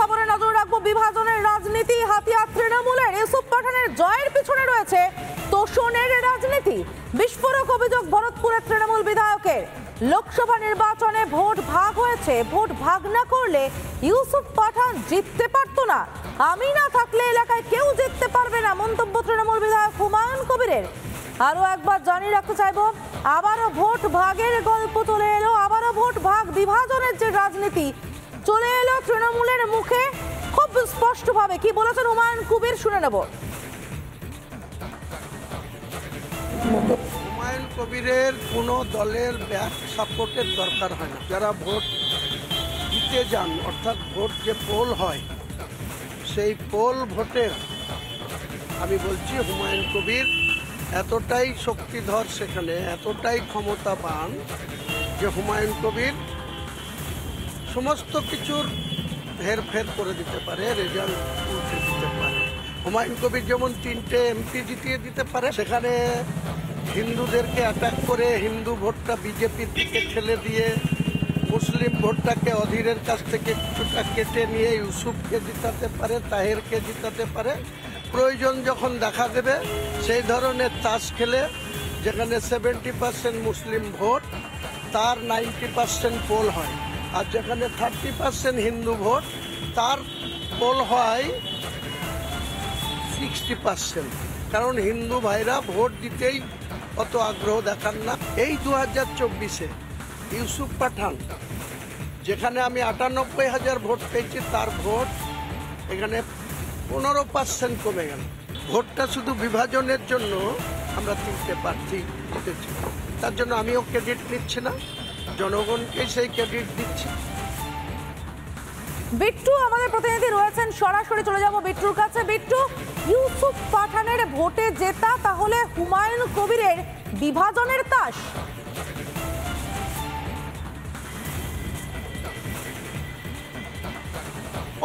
খবরে নজর রাখবো। বিভাজনের রাজনীতি হাতিয়ার তৃণমূলের। ইউসুফ পাঠানের জয়ের পিছনে রয়েছে তোষণের রাজনীতি। বিস্ফোরক অভিযোগ ভরতপুরের তৃণমূল বিধায়কের। লোকসভা নির্বাচনে ভোট ভাগ হয়েছে, ভোট ভাগ না করলে ইউসুফ পাঠান জিততে পারত না। আমি না থাকলে এলাকায় কেউ জিততে পারবে না, মন্তব্য তৃণমূল বিধায়ক হুমায়ুন কবিরের। আরো একবার জানিয়ে রাখতে চাইবো, আবারও ভোট ভাগের গল্প চলে এলো, আবারও ভোট ভাগ বিভাজনের যে রাজনীতি চলে এলো তৃণমূলের মুখে খুব স্পষ্টভাবে। কি বলেছেন হুমায়ুন কবির শুনে নেব। হুমায়ুন কবিরের কোনো দলের ব্যাক সাপোর্টের দরকার হয় না। যারা ভোট দিতে যান, অর্থাৎ ভোট যে পোল হয়, সেই পোল ভোটের আমি বলছি হুমায়ুন কবির এতটাই শক্তিধর, সেখানে এতটাই ক্ষমতাবান যে হুমায়ুন কবির সমস্ত কিছুর হেরফের করে দিতে পারে, রেজাল্ট উঠে দিতে পারে। হুমায়ুন কবির যেমন 3টে এমপি জিতিয়ে দিতে পারে, সেখানে হিন্দুদেরকে অ্যাটাক করে হিন্দু ভোটটা বিজেপির দিকে ঠেলে দিয়ে মুসলিম ভোটটাকে অধীরের কাছ থেকে কিছুটা কেটে নিয়ে ইউসুফকে জিতাতে পারে, তাহেরকে জিতাতে পারে। প্রয়োজন যখন দেখা দেবে সেই ধরনের তাস খেলে যেখানে 70% মুসলিম ভোট তার 90% পোল হয়, আর যেখানে 30% হিন্দু ভোট তার পোল হয় 60%। কারণ হিন্দু ভাইরা ভোট দিতেই অত আগ্রহ দেখান না। এই 2024-এ ইউসুফ পাঠান, যেখানে আমি 98,000 ভোট পেয়েছি, তার ভোট এখানে 15% কমে গেল। ভোটটা শুধু বিভাজনের জন্য আমরা 3টে প্রার্থী জিতেছি, তার জন্য আমিও ক্রেডিট নিচ্ছি না, জনগণকে সেই ক্রেডিট দিচ্ছি। বিট্টু আমাদের প্রতিনিধি রয়েছেন, সরাসরি চলে যাব বিট্টুর কাছে। বিট্টু, ইউসুফ পাঠানের ভোটে জেতা তাহলে হুমায়ুন কবিরের বিভাজনের তাস?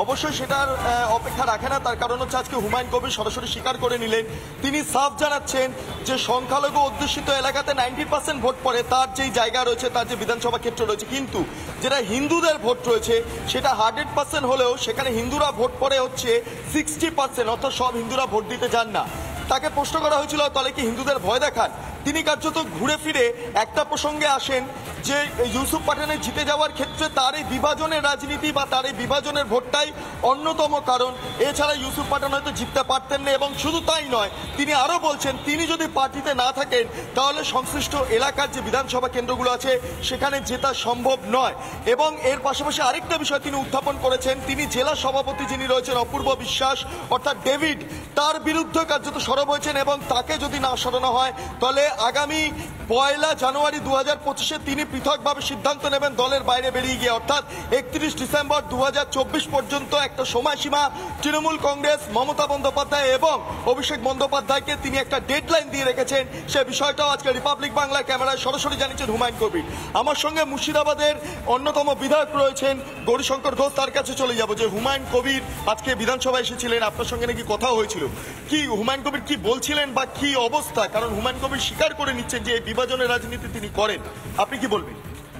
অবশ্যই সেটার অপেক্ষা রাখে না, তার কারণ হচ্ছে আজকে হুমায়ুন কবির সরাসরি স্বীকার করে নিলেন। তিনি সাফ জানাচ্ছেন যে সংখ্যালঘু অধ্যুষিত এলাকাতে 90% ভোট পড়ে, তার যেই জায়গা রয়েছে, তার যে বিধানসভা ক্ষেত্র রয়েছে, কিন্তু যেটা হিন্দুদের ভোট রয়েছে সেটা 100% হলেও সেখানে হিন্দুরা ভোট পড়ে হচ্ছে 60%, অর্থাৎ সব হিন্দুরা ভোট দিতে যান না। তাকে প্রশ্ন করা হয়েছিল তাহলে কি হিন্দুদের ভয় দেখান, তিনি কার্যত ঘুরে ফিরে একটা প্রসঙ্গে আসেন যে ইউসুফ পাঠানের জিতে যাওয়ার ক্ষেত্রে তার এই বিভাজনের রাজনীতি বা তার এই বিভাজনের ভোটটাই অন্যতম কারণ। এছাড়া ইউসুফ পাঠান হয়তো জিততে পারতেন না, এবং শুধু তাই নয়, তিনি আরও বলছেন তিনি যদি পার্টিতে না থাকেন তাহলে সংশ্লিষ্ট এলাকার যে বিধানসভা কেন্দ্রগুলো আছে সেখানে জেতা সম্ভব নয়। এবং এর পাশাপাশি আরেকটা বিষয় তিনি উত্থাপন করেছেন, তিনি জেলা সভাপতি যিনি রয়েছেন অপূর্ব বিশ্বাস অর্থাৎ ডেভিড, তার বিরুদ্ধে কার্যত সরব হয়েছেন, এবং তাকে যদি না সরানো হয় তাহলে আগামী 1 জানুয়ারি 2025-এ তিনি পৃথকভাবে সিদ্ধান্ত নেবেন দলের বাইরে বেরিয়ে গিয়ে, অর্থাৎ 31 ডিসেম্বর 2024 পর্যন্ত একটা সময়সীমা তৃণমূল কংগ্রেস, মমতা বন্দ্যোপাধ্যায় এবং অভিষেক বন্দ্যোপাধ্যায়কে তিনি একটা ডেডলাইন দিয়ে রেখেছেন। সে বিষয়টাও আজকে রিপাবলিক বাংলার ক্যামেরায় সরাসরি জানিয়েছেন হুমায়ুন কবির। আমার সঙ্গে মুর্শিদাবাদের অন্যতম বিধায়ক রয়েছেন গৌরীশঙ্কর ঘোষ, তার কাছে চলে যাব যে হুমায়ুন কবির আজকে বিধানসভায় এসেছিলেন, আপনার সঙ্গে নাকি কথা হয়েছিল, কি হুমায়ুন কবির কি বলছিলেন বা কি অবস্থা? কারণ হুমায়ুন কবির স্বীকার করে নিচ্ছেন যে এই বিভাজনের রাজনীতি তিনি করেন, আপনি কি বলবেন?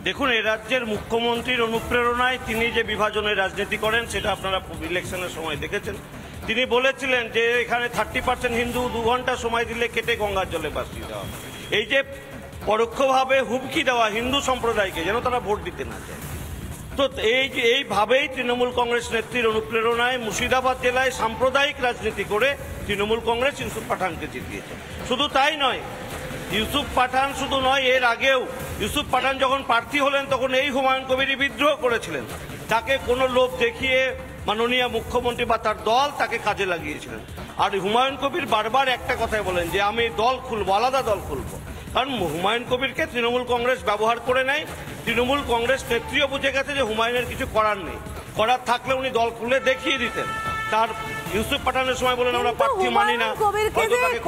দেখুন, এই রাজ্যের মুখ্যমন্ত্রীর অনুপ্রেরণায় তিনি যে বিভাজনের রাজনীতি করেন সেটা আপনারা ইলেকশনের সময় দেখেছেন। তিনি বলেছিলেন যে এখানে 30% হিন্দু 2 ঘন্টা সময় দিলে কেটে গঙ্গার জলে ভাসিয়ে দেওয়া। এই যে পরোক্ষভাবে হুমকি দেওয়া হিন্দু সম্প্রদায়কে যেন তারা ভোট দিতে না চায়, তো এইভাবেই তৃণমূল কংগ্রেস নেত্রীর অনুপ্রেরণায় মুর্শিদাবাদ জেলায় সাম্প্রদায়িক রাজনীতি করে তৃণমূল কংগ্রেস ইউসুফ পাঠানকে জিতিয়েছে। শুধু তাই নয়, ইউসুফ পাঠান শুধু নয়, এর আগেও ইউসুফ পাঠান যখন প্রার্থী হলেন তখন এই হুমায়ুন কবিরই বিদ্রোহ করেছিলেন। তাকে কোনো লোভ দেখিয়ে মাননীয় মুখ্যমন্ত্রী বা তার দল তাকে কাজে লাগিয়েছিলেন। আর হুমায়ুন কবির বারবার একটা কথাই বলেন যে আমি দল খুলবো, আলাদা দল খুলবো। কারণ হুমায়ুন কবিরকে তৃণমূল কংগ্রেস ব্যবহার করে নেয়। তৃণমূল কংগ্রেস নেত্রীও বুঝে গেছে যে হুমায়ুনের কিছু করার নেই, করার থাকলে উনি দল খুলে দেখিয়ে দিতেন। তার ইউসুফ পাঠানের সময় বলেন আমরা প্রার্থী মানি না,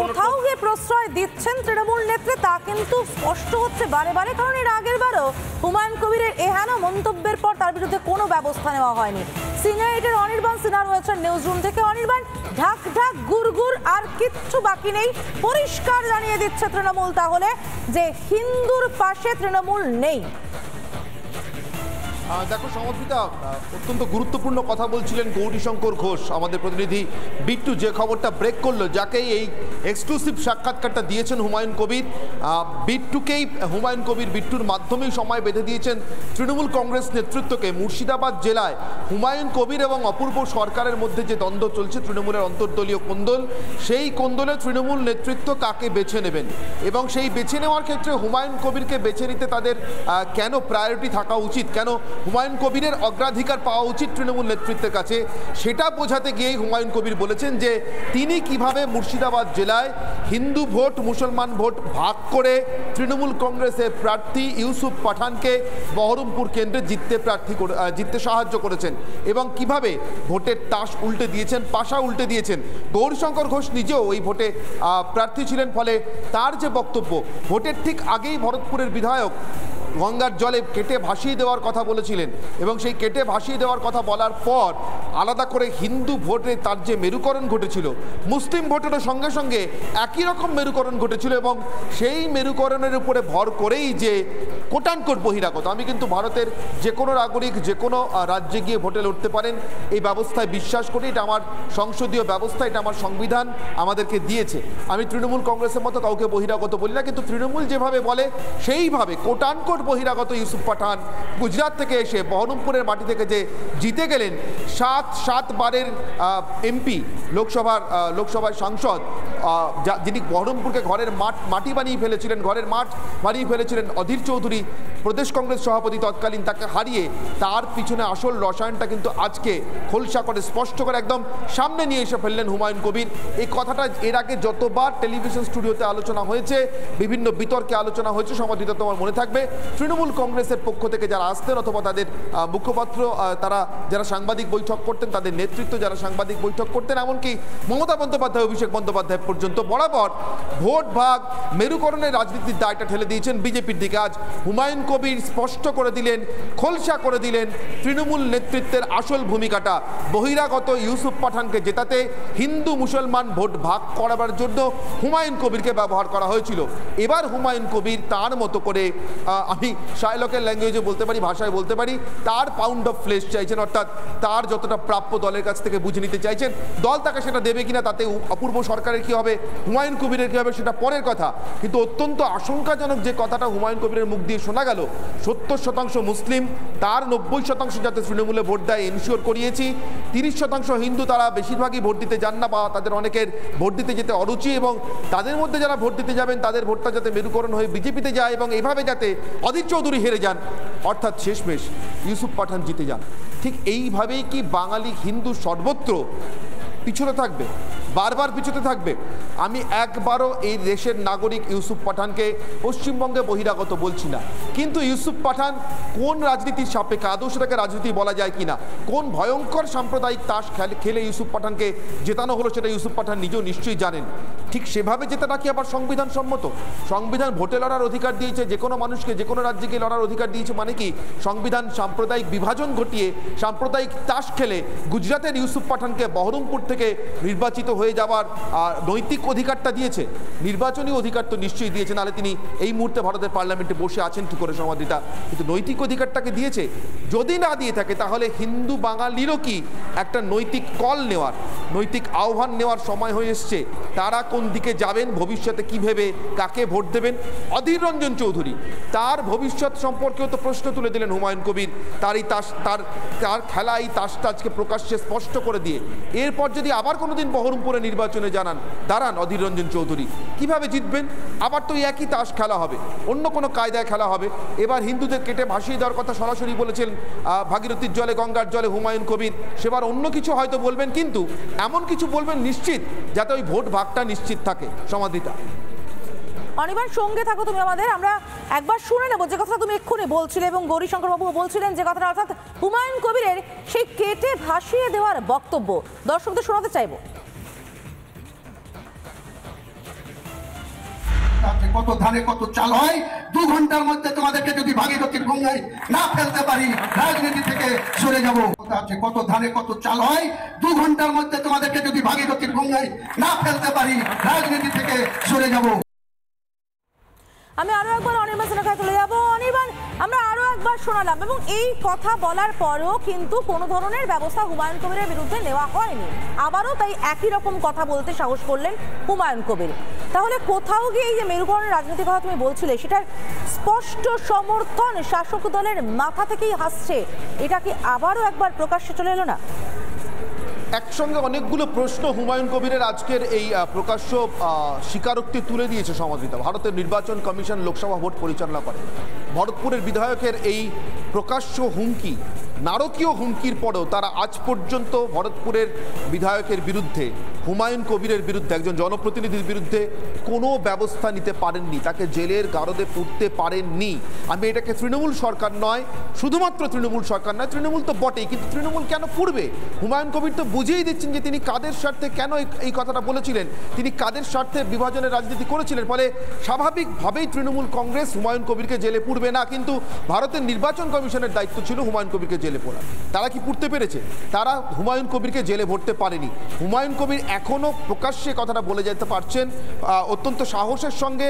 কোথাও গিয়ে প্রশ্রয় দিচ্ছেন তৃণমূল নেত্রী তা কিন্তু স্পষ্ট হচ্ছে বারে বারে। কারণ এর আগের বারও হুমায়ুন কবিরের এহেন মন্তব্যের পর তার বিরুদ্ধে কোনো ব্যবস্থা নেওয়া হয়নি। সিনিয়র এডিটর অনির্বাণ সিনহা রয়েছেন নিউজ রুম থেকে। অনির্বাণ, ঢাক ঢাক গুড়গুড় আর কিচ্ছু বাকি নেই, পরিষ্কার জানিয়ে দিচ্ছে তৃণমূল তাহলে যে হিন্দুর পাশে তৃণমূল নেই। দেখো সমর্পিতা, অত্যন্ত গুরুত্বপূর্ণ কথা বলছিলেন গৌরীশঙ্কর ঘোষ, আমাদের প্রতিনিধি বিট্টু যে খবরটা ব্রেক করলো, যাকে এই এক্সক্লুসিভ সাক্ষাৎকারটা দিয়েছেন হুমায়ুন কবির। বিট্টুকেই হুমায়ুন কবির বিট্টুর মাধ্যমেই সময় বেঁধে দিয়েছেন তৃণমূল কংগ্রেস নেতৃত্বকে। মুর্শিদাবাদ জেলায় হুমায়ুন কবির এবং অপূর্ব সরকারের মধ্যে যে দ্বন্দ্ব চলছে, তৃণমূলের অন্তর্দলীয় কোন্দল, সেই কোন্দলে তৃণমূল নেতৃত্ব কাকে বেছে নেবেন এবং সেই বেছে নেওয়ার ক্ষেত্রে হুমায়ুন কবিরকে বেছে নিতে তাদের কেন প্রায়োরিটি থাকা উচিত, কেন হুমায়ুন কবিরের অগ্রাধিকার পাওয়া উচিত তৃণমূল নেতৃত্বের কাছে, সেটা বোঝাতে গিয়েই হুমায়ুন কবির বলেছেন যে তিনি কিভাবে মুর্শিদাবাদ জেলায় হিন্দু ভোট মুসলমান ভোট ভাগ করে তৃণমূল কংগ্রেসের প্রার্থী ইউসুফ পাঠানকে বহরমপুর কেন্দ্রে জিততে সাহায্য করেছেন এবং কিভাবে ভোটের তাস উল্টে দিয়েছেন, পাশা উল্টে দিয়েছেন। গৌরীশঙ্কর ঘোষ নিজেও ওই ভোটে প্রার্থী ছিলেন, ফলে তার যে বক্তব্য, ভোটের ঠিক আগেই ভরতপুরের বিধায়ক গঙ্গার জলে কেটে ভাসিয়ে দেওয়ার কথা বলেছিলেন এবং সেই কেটে ভাসিয়ে দেওয়ার কথা বলার পর আলাদা করে হিন্দু ভোটে তার যে মেরুকরণ ঘটেছিল, মুসলিম ভোটেরও সঙ্গে সঙ্গে একই রকম মেরুকরণ ঘটেছিল এবং সেই মেরুকরণের উপরে ভর করেই যে কোটানকোট বহিরাগত, আমি কিন্তু ভারতের যে কোনো নাগরিক যে কোনো রাজ্যে গিয়ে ভোটে লড়তে পারেন এই ব্যবস্থায় বিশ্বাস করি। এটা আমার সংসদীয় ব্যবস্থা, এটা আমার সংবিধান আমাদেরকে দিয়েছে। আমি তৃণমূল কংগ্রেসের মতো কাউকে বহিরাগত বলি না, কিন্তু তৃণমূল যেভাবে বলে সেইভাবে কোটানকোট বহিরাগত ইউসুফ পাঠান গুজরাট থেকে এসে বহরমপুরের মাটি থেকে যে জিতে গেলেন, সাতবারের এমপি, লোকসভার সাংসদ, যিনি বহরমপুরকে ঘরের মাটি বানিয়ে ফেলেছিলেন, ঘরের মাঠ বানিয়ে ফেলেছিলেন অধীর চৌধুরী, প্রদেশ কংগ্রেস সভাপতি তৎকালীন, তাকে হারিয়ে তার পিছনে আসল রসায়নটা কিন্তু আজকে খোলসা করে স্পষ্ট করে একদম সামনে নিয়ে এসে ফেললেন হুমায়ুন কবির। এই কথাটা এর আগে যতবার টেলিভিশন স্টুডিওতে আলোচনা হয়েছে, বিভিন্ন বিতর্কে আলোচনা হয়েছে, সমাধিত তোমার মনে থাকবে, তৃণমূল কংগ্রেসের পক্ষ থেকে যারা আসতেন অথবা তাদের মুখপাত্র, তারা যারা সাংবাদিক বৈঠক করতেন, তাদের নেতৃত্ব যারা সাংবাদিক বৈঠক করতেন, এমনকি মমতা বন্দ্যোপাধ্যায়, অভিষেক বন্দ্যোপাধ্যায় পর্যন্ত বরাবর ভোট ভাগ মেরুকরণের রাজনীতির দায়টা ঠেলে দিয়েছেন বিজেপির দিকে। আজ হুমায়ুন কবির স্পষ্ট করে দিলেন, খোলসা করে দিলেন তৃণমূল নেতৃত্বের আসল ভূমিকাটা। বহিরাগত ইউসুফ পাঠানকে জেতাতে হিন্দু মুসলমান ভোট ভাগ করাবার জন্য হুমায়ুন কবিরকে ব্যবহার করা হয়েছিল। এবার হুমায়ুন কবির তার মতো করে, আমি শায়লকের ল্যাঙ্গুয়েজে বলতে পারি, ভাষায় বলতে পারি, তার পাউন্ড অফ ফ্লেশ চাইছেন, অর্থাৎ তার যতটা প্রাপ্য দলের কাছ থেকে বুঝে নিতে চাইছেন। দল তাকে সেটা দেবে কিনা তাতে অপূর্ব সরকারের কি হবে, হুমায়ুন কবিরের কি হবে, সেটা পরের কথা। কিন্তু অত্যন্ত আশঙ্কাজনক যে কথাটা হুমায়ুন কবিরের মুখ দিয়ে শোনা গেল, 70% মুসলিম, তার 90% যাতে তৃণমূলে ভোট দেয় এনশিওর করিয়েছি, 30% হিন্দু, তারা বেশিরভাগই ভোট দিতে যান না বা তাদের অনেকের ভোট দিতে যেতে অরুচি, এবং তাদের মধ্যে যারা ভোট দিতে যাবেন তাদের ভোটটা যাতে মেরুকরণ হয়ে বিজেপিতে যায় এবং এভাবে যাতে অধীর চৌধুরী হেরে যান, অর্থাৎ শেষমেশ ইউসুফ পাঠান জিতে যান। ঠিক এইভাবেই কি বাঙালি হিন্দু সর্বত্র পিছনে থাকবে, বারবার পিছনে থাকবে? আমি একবারও এই দেশের নাগরিক ইউসুফ পাঠানকে পশ্চিমবঙ্গে বহিরাগত বলছি না, কিন্তু ইউসুফ পাঠান কোন রাজনীতির সাপেক্ষে, আদৌ সেটাকে রাজনীতি বলা যায় কিনা, কোন ভয়ঙ্কর সাম্প্রদায়িক তাস খেলে ইউসুফ পাঠানকে জেতানো হলো, সেটা ইউসুফ পাঠান নিজেও নিশ্চয়ই জানেন। ঠিক সেভাবে জেতাটা কি আবার সংবিধান সম্মত? সংবিধান ভোটে লড়ার অধিকার দিয়েছে, যে কোনো মানুষকে যে কোনো রাজ্যে গিয়ে লড়ার অধিকার দিয়েছে, মানে কি সংবিধান সাম্প্রদায়িক বিভাজন ঘটিয়ে সাম্প্রদায়িক তাস খেলে গুজরাটের ইউসুফ পাঠানকে বহরমপুর থেকে নির্বাচিত হয়ে যাওয়ার নৈতিক অধিকারটা দিয়েছে? নির্বাচনী অধিকার তো নিশ্চয়ই দিয়েছে, নাহলে তিনি এই মুহূর্তে ভারতের পার্লামেন্টে বসে আছেন কি করে সমাধিতা? কিন্তু নৈতিক অধিকারটাকে দিয়েছে। যদি না দিয়ে থাকে তাহলে হিন্দু বাঙালিরও কি একটা নৈতিক কল নেওয়ার, নৈতিক আহ্বান নেওয়ার সময় হয়ে এসছে? তারা কোন দিকে যাবেন, ভবিষ্যতে কি ভেবে কাকে ভোট দেবেন? অধীর রঞ্জন চৌধুরী তার ভবিষ্যৎ সম্পর্কেও তো প্রশ্ন তুলে দিলেন হুমায়ুন কবির, তার খেলা এই তাসটা আজকে প্রকাশ্যে স্পষ্ট করে দিয়ে। এরপর যদি আবার কোনোদিন বহরমপুরে নির্বাচনে দাঁড়ান অধীর রঞ্জন চৌধুরী, কিভাবে জিতবেন? আবার তো একই তাস খেলা হবে, অন্য কোনো কায়দায় খেলা হবে। এবার হিন্দুদের কেটে ভাসিয়ে দেওয়ার কথা সরাসরি বলেছেন ভাগীরথীর জলে, গঙ্গার জলে হুমায়ুন কবির। সেবার অন্য কিছু হয়তো বলবেন, কিন্তু এমন কিছু বলবেন নিশ্চিত যাতে ওই ভোট ভাগটা নিশ্চিত থাকে। সমাধিতা, অনির্বাণ সঙ্গে থাকো তুমি আমাদের, আমরা একবার শুনে নেবো যে কথাটা তুমি এক্ষুনি বলছিলে এবং গৌরীশঙ্কর বাবু বলছিলেন যে কথাটা, অর্থাৎ হুমায়ুন কবিরের সেই কেটে ভাসিয়ে দেওয়ার বক্তব্য দর্শকদের শোনাতে চাইবো। কত ধানে কত চাল হয়, 2 ঘন্টার মধ্যে তোমাদেরকে যদি ভাগীরথীর গঙ্গায় না ফেলতে পারি রাজনীতি থেকে সরে যাব। কত ধানে কত চাল হয়, 2 ঘন্টার মধ্যে তোমাদেরকে যদি ভাগীরথীর গঙ্গায় না ফেলতে পারি রাজনীতি থেকে সরে যাব। আমি আরো একবার অনির্বাণ সেনাখায় চলে যাবো। অনির্বাণ, আমরা আরো একবার শোনালাম এবং এই কথা বলার পরেও কিন্তু কোনো ধরনের ব্যবস্থা হুমায়ুন কবিরের বিরুদ্ধে নেওয়া হয়নি। আবারও তাই একই রকম কথা বলতে সাহস করলেন হুমায়ুন কবির। তাহলে কোথাও গিয়ে এই যে মেরুকরণের রাজনীতির কথা তুমি বলছিলে, সেটার স্পষ্ট সমর্থন শাসক দলের মাথা থেকেই আসছে, এটা কি আবারও একবার প্রকাশ্যে চলে এলো না? একসঙ্গে অনেকগুলো প্রশ্ন হুমায়ুন কবিরের আজকের এই প্রকাশ্য স্বীকারোক্তি তুলে দিয়েছে সমাদৃতা। ভারতের নির্বাচন কমিশন লোকসভা ভোট পরিচালনা করে। ভরতপুরের বিধায়কের এই প্রকাশ্য হুমকি, নারকীয় হুমকির পরেও তারা আজ পর্যন্ত ভরতপুরের বিধায়কের বিরুদ্ধে, হুমায়ুন কবিরের বিরুদ্ধে, একজন জনপ্রতিনিধির বিরুদ্ধে কোনো ব্যবস্থা নিতে পারেননি, তাকে জেলের গারদে পুরতে পারেননি। আমি এটাকে তৃণমূল সরকার নয়, শুধুমাত্র তৃণমূল সরকার নয়, তৃণমূল তো বটেই, কিন্তু তৃণমূল কেন পুরবে? হুমায়ুন কবির তো বুঝেই দিচ্ছেন যে তিনি কাদের স্বার্থে কেন এই কথাটা বলেছিলেন, তিনি কাদের স্বার্থে বিভাজনের রাজনীতি করেছিলেন। ফলে স্বাভাবিকভাবেই তৃণমূল কংগ্রেস হুমায়ুন কবিরকে জেলে পুরবে না, কিন্তু ভারতের নির্বাচন কমিশনের দায়িত্ব ছিল হুমায়ুন কবিরকে জেলে পোড়া। তারা কি পুরতে পেরেছে? তারা হুমায়ুন কবিরকে জেলে ভরতে পারেনি। হুমায়ুন কবির এখনো প্রকাশ্যে কথাটা বলে যেতে পারছেন, অত্যন্ত সাহসের সঙ্গে,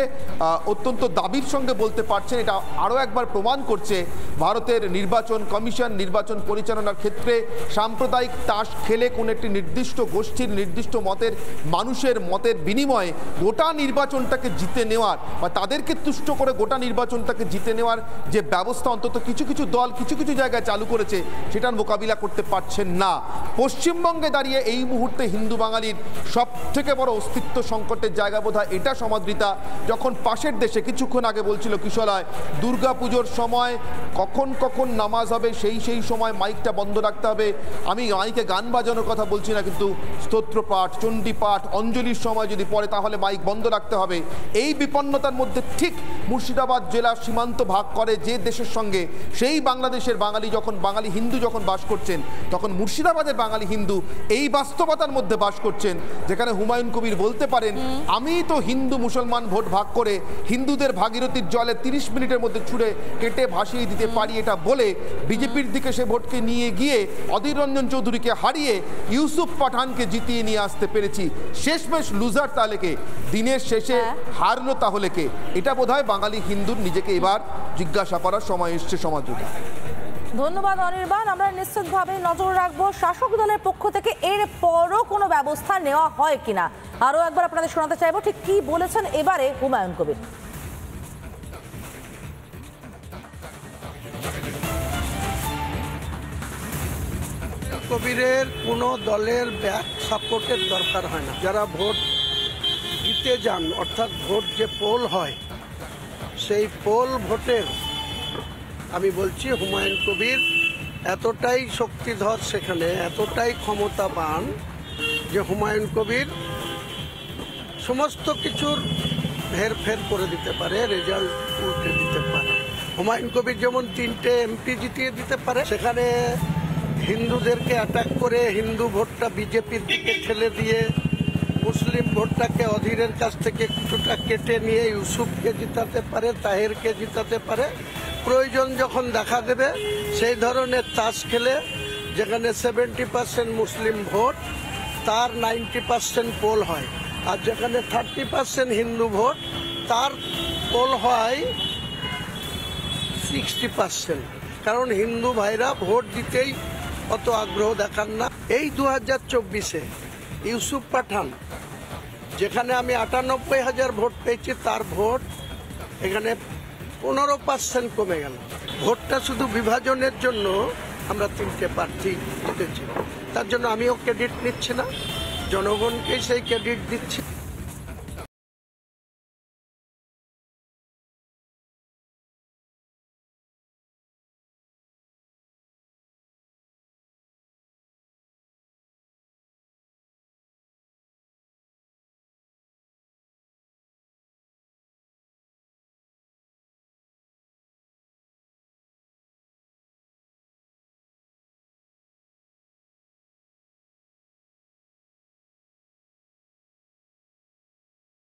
অত্যন্ত দাবির সঙ্গে বলতে পারছেন। এটা আরও একবার প্রমাণ করছে ভারতের নির্বাচন কমিশন নির্বাচন পরিচালনার ক্ষেত্রে সাম্প্রদায়িক তাস খেলে কোন একটি নির্দিষ্ট গোষ্ঠীর নির্দিষ্ট মতের মানুষের মতের বিনিময়ে গোটা নির্বাচনটাকে জিতে নেওয়ার বা তাদেরকে তুষ্ট করে গোটা নির্বাচনটাকে জিতে নেওয়ার যে ব্যবস্থা অন্তত কিছু কিছু দল কিছু কিছু জায়গায় চালু করেছে, সেটার মোকাবিলা করতে পারছেন না। পশ্চিমবঙ্গে দাঁড়িয়ে এই মুহূর্তে হিন্দু বাঙালির সব থেকে বড় অস্তিত্ব সংকটের জায়গা বোধহয় এটা সমাদৃতা। যখন পাশের দেশে কিছুক্ষণ আগে বলছিল কিশোরায় দুর্গা পুজোর সময় কখন কখন নামাজ হবে সেই সময় মাইকটা বন্ধ রাখতে হবে। আমি মাইকে গান বাজানোর কথা বলছি না, কিন্তু স্তোত্র পাঠ, চণ্ডী পাঠ, অঞ্জলির সময় যদি পড়ে তাহলে মাইক বন্ধ রাখতে হবে। এই বিপন্নতার মধ্যে ঠিক মুর্শিদাবাদ জেলার সীমান্ত ভাগ করে যে দেশের সঙ্গে, সেই বাংলাদেশের বাঙালি বাঙালি হিন্দু যখন বাস করছেন, তখন মুর্শিদাবাদের বাঙালি হিন্দু এই বাস্তবতার মধ্যে বাস করছেন, যেখানে হুমায়ুন কবির বলতে পারেন আমি তো হিন্দু মুসলমান ভোট ভাগ করে হিন্দুদের ভাগীরথীর জলে 30 মিনিটের মধ্যে ছুঁড়ে কেটে ভাসিয়ে দিতে পারি। এটা বলে বিজেপির দিকে সে ভোটকে নিয়ে গিয়ে অধীর রঞ্জন চৌধুরীকে হারিয়ে ইউসুফ পাঠানকে জিতিয়ে নিয়ে আসতে পেরেছি। শেষমেশ লুজার তাহলে কে? দিনের শেষে হারলো তাহলে কে? এটা বোধহয় বাঙালি হিন্দুর নিজেকে এবার জিজ্ঞাসা করার সময় এসছে সমাজটা। ধন্যবাদ অনির্বাণ। আমরা নিশ্চিতভাবে নজর রাখবো শাসক দলের পক্ষ থেকে এর পরও কোনো ব্যবস্থা নেওয়া হয় কিনা। আরও একবার আপনাদের শোনাতে চাইবো ঠিক কি বলেছেন এবারে হুমায়ুন কবির। কবিরের কোনো দলের ব্যাক সাপোর্টের দরকার হয় না। যারা ভোট দিতে যান, অর্থাৎ ভোট যে পোল হয়, সেই পোল ভোটের আমি বলছি হুমায়ুন কবির এতটাই শক্তিধর, সেখানে এতটাই ক্ষমতাবান যে হুমায়ুন কবির সমস্ত কিছুর হেরফের করে দিতে পারে, রেজাল্ট উল্টে দিতে পারে। হুমায়ুন কবির যেমন 3টে এমপি জিতিয়ে দিতে পারে, সেখানে হিন্দুদেরকে অ্যাটাক করে হিন্দু ভোটটা বিজেপির দিকে ঠেলে দিয়ে মুসলিম ভোটটাকে অধীরের কাছ থেকে কিছুটা কেটে নিয়ে ইউসুফকে জিতাতে পারে, তাহেরকে জিতাতে পারে। প্রয়োজন যখন দেখা দেবে সেই ধরনের তাস খেলে যেখানে 70% মুসলিম ভোট তার 90% পোল হয়, আর যেখানে 30% হিন্দু ভোট তার পোল হয় 60%। কারণ হিন্দু ভাইরা ভোট দিতেই অত আগ্রহ দেখান না। এই 2024-এ ইউসুফ পাঠান, যেখানে আমি 98,000 ভোট পেয়েছি, তার ভোট এখানে 15% কমে গেল। ভোটটা শুধু বিভাজনের জন্য আমরা 3টে প্রার্থী জিতেছি, তার জন্য আমিও ক্রেডিট নিচ্ছি না, জনগণকেই সেই ক্রেডিট দিচ্ছি।